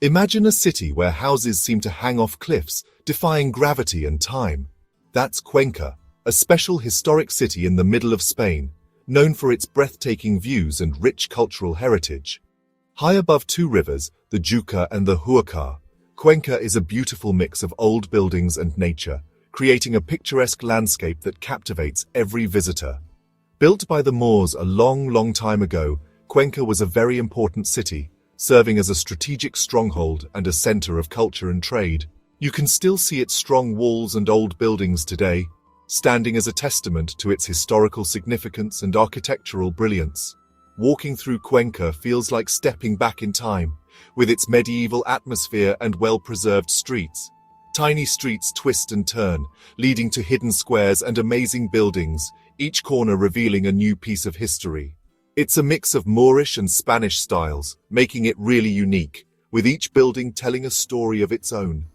Imagine a city where houses seem to hang off cliffs, defying gravity and time. That's Cuenca, a special historic city in the middle of Spain, known for its breathtaking views and rich cultural heritage. High above two rivers, the Juca and the Huacar, Cuenca is a beautiful mix of old buildings and nature, creating a picturesque landscape that captivates every visitor. Built by the Moors a long time ago, Cuenca was a very important city, serving as a strategic stronghold and a center of culture and trade. You can still see its strong walls and old buildings today, standing as a testament to its historical significance and architectural brilliance. Walking through Cuenca feels like stepping back in time, with its medieval atmosphere and well-preserved streets. Tiny streets twist and turn, leading to hidden squares and amazing buildings, each corner revealing a new piece of history. It's a mix of Moorish and Spanish styles, making it really unique, with each building telling a story of its own.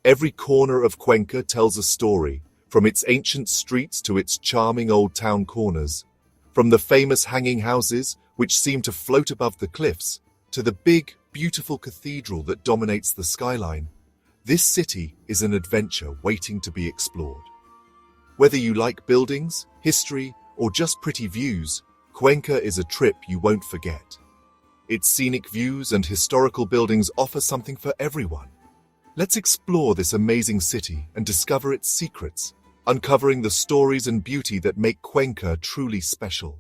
Every corner of Cuenca tells a story, from its ancient streets to its charming old town corners. From the famous hanging houses, which seem to float above the cliffs, to the big, beautiful cathedral that dominates the skyline. This city is an adventure waiting to be explored. Whether you like buildings, history, or just pretty views, Cuenca is a trip you won't forget. Its scenic views and historical buildings offer something for everyone. Let's explore this amazing city and discover its secrets, uncovering the stories and beauty that make Cuenca truly special.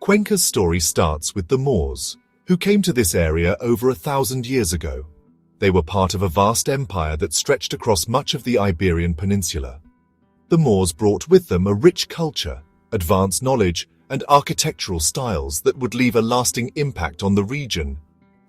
Cuenca's story starts with the Moors, who came to this area over 1,000 years ago. They were part of a vast empire that stretched across much of the Iberian Peninsula. The Moors brought with them a rich culture, advanced knowledge, and architectural styles that would leave a lasting impact on the region.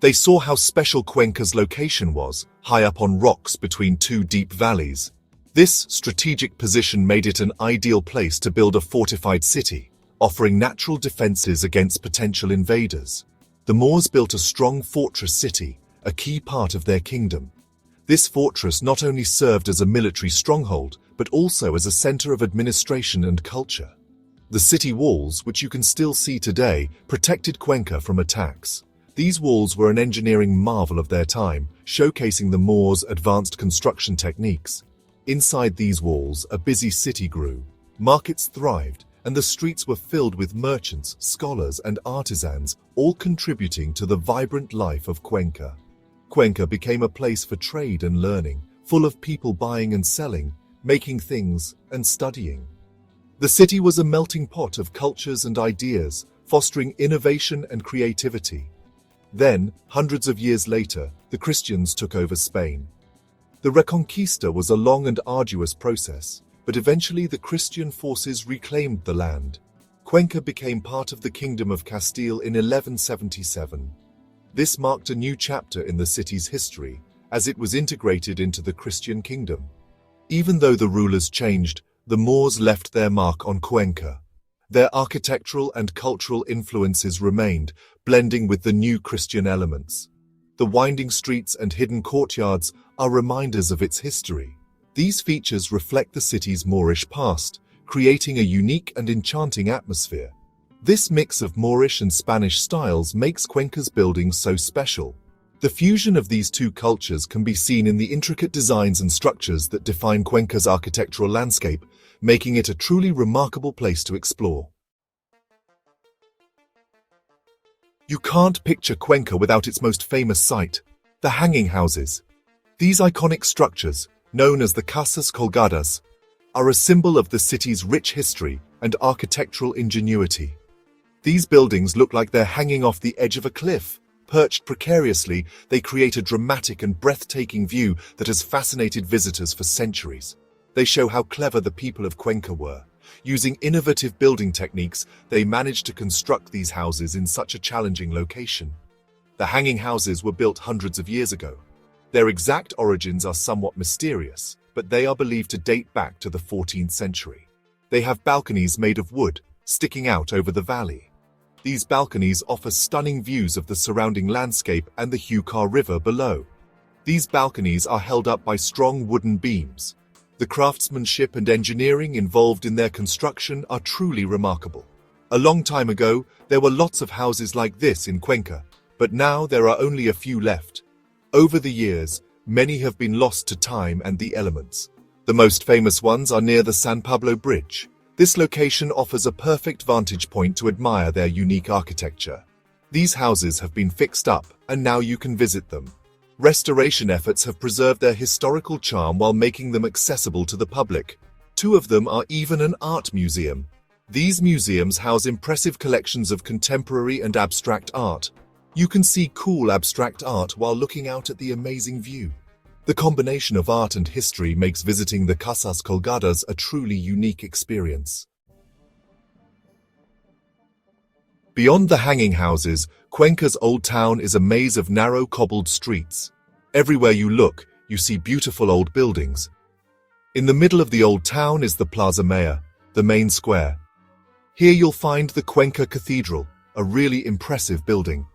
They saw how special Cuenca's location was, high up on rocks between two deep valleys. This strategic position made it an ideal place to build a fortified city, offering natural defenses against potential invaders. The Moors built a strong fortress city, a key part of their kingdom. This fortress not only served as a military stronghold, but also as a center of administration and culture. The city walls, which you can still see today, protected Cuenca from attacks. These walls were an engineering marvel of their time, showcasing the Moors' advanced construction techniques. Inside these walls, a busy city grew. Markets thrived, and the streets were filled with merchants, scholars, and artisans, all contributing to the vibrant life of Cuenca. Cuenca became a place for trade and learning, full of people buying and selling, making things and studying. The city was a melting pot of cultures and ideas, fostering innovation and creativity. Then, hundreds of years later, the Christians took over Spain. The Reconquista was a long and arduous process, but eventually the Christian forces reclaimed the land. Cuenca became part of the Kingdom of Castile in 1177. This marked a new chapter in the city's history, as it was integrated into the Christian kingdom. Even though the rulers changed, the Moors left their mark on Cuenca. Their architectural and cultural influences remained, blending with the new Christian elements. The winding streets and hidden courtyards are reminders of its history. These features reflect the city's Moorish past, creating a unique and enchanting atmosphere. This mix of Moorish and Spanish styles makes Cuenca's buildings so special. The fusion of these two cultures can be seen in the intricate designs and structures that define Cuenca's architectural landscape, making it a truly remarkable place to explore. You can't picture Cuenca without its most famous site, the hanging houses. These iconic structures, known as the Casas Colgadas, are a symbol of the city's rich history and architectural ingenuity. These buildings look like they're hanging off the edge of a cliff. Perched precariously, they create a dramatic and breathtaking view that has fascinated visitors for centuries. They show how clever the people of Cuenca were. Using innovative building techniques, they managed to construct these houses in such a challenging location. The hanging houses were built hundreds of years ago. Their exact origins are somewhat mysterious, but they are believed to date back to the 14th century. They have balconies made of wood, sticking out over the valley. These balconies offer stunning views of the surrounding landscape and the Huacar River below. These balconies are held up by strong wooden beams. The craftsmanship and engineering involved in their construction are truly remarkable. A long time ago, there were lots of houses like this in Cuenca, but now there are only a few left. Over the years, many have been lost to time and the elements. The most famous ones are near the San Pablo Bridge. This location offers a perfect vantage point to admire their unique architecture. These houses have been fixed up, and now you can visit them. Restoration efforts have preserved their historical charm while making them accessible to the public. Two of them are even an art museum. These museums house impressive collections of contemporary and abstract art. You can see cool abstract art while looking out at the amazing view. The combination of art and history makes visiting the Casas Colgadas a truly unique experience. Beyond the hanging houses, Cuenca's old town is a maze of narrow cobbled streets. Everywhere you look, you see beautiful old buildings. In the middle of the old town is the Plaza Mayor, the main square. Here you'll find the Cuenca Cathedral, a really impressive building.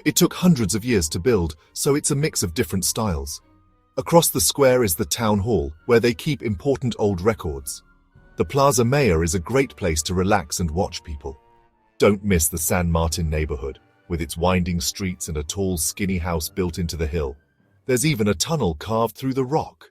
It took hundreds of years to build, so it's a mix of different styles. Across the square is the town hall, where they keep important old records. The Plaza Mayor is a great place to relax and watch people. Don't miss the San Martin neighborhood, with its winding streets and a tall, skinny house built into the hill. There's even a tunnel carved through the rock.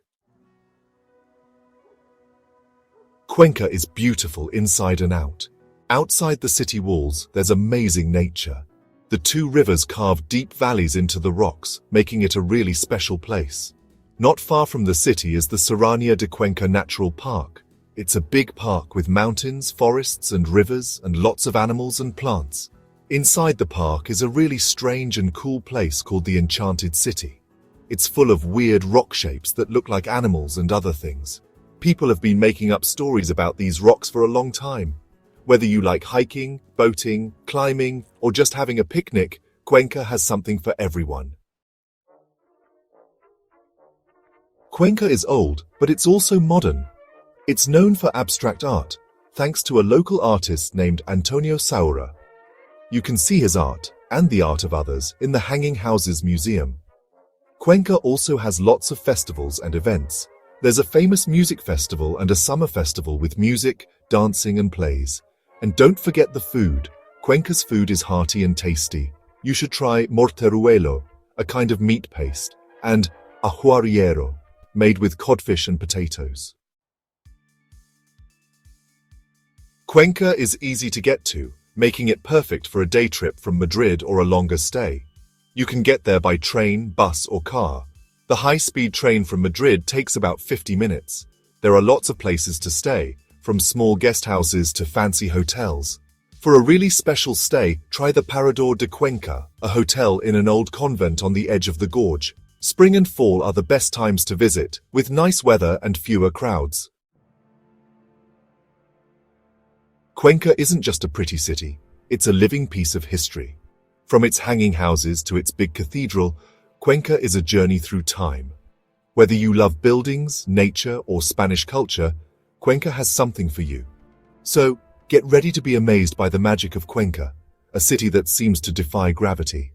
Cuenca is beautiful inside and out. Outside the city walls, there's amazing nature. The two rivers carve deep valleys into the rocks, making it a really special place. Not far from the city is the Serranía de Cuenca Natural Park. It's a big park with mountains, forests and rivers and lots of animals and plants. Inside the park is a really strange and cool place called the Enchanted City. It's full of weird rock shapes that look like animals and other things. People have been making up stories about these rocks for a long time. Whether you like hiking, boating, climbing, or just having a picnic, Cuenca has something for everyone. Cuenca is old, but it's also modern. It's known for abstract art, thanks to a local artist named Antonio Saura. You can see his art, and the art of others, in the Hanging Houses Museum. Cuenca also has lots of festivals and events. There's a famous music festival and a summer festival with music, dancing and plays. And don't forget the food. Cuenca's food is hearty and tasty. You should try morteruelo, a kind of meat paste, and ajuariero, made with codfish and potatoes. Cuenca is easy to get to, making it perfect for a day trip from Madrid or a longer stay. You can get there by train, bus or car. The high-speed train from Madrid takes about 50 minutes. There are lots of places to stay, from small guest houses to fancy hotels. For a really special stay, try the Parador de Cuenca, a hotel in an old convent on the edge of the gorge. Spring and fall are the best times to visit, with nice weather and fewer crowds. Cuenca isn't just a pretty city, it's a living piece of history. From its hanging houses to its big cathedral, Cuenca is a journey through time. Whether you love buildings, nature, or Spanish culture, Cuenca has something for you. So, get ready to be amazed by the magic of Cuenca, a city that seems to defy gravity.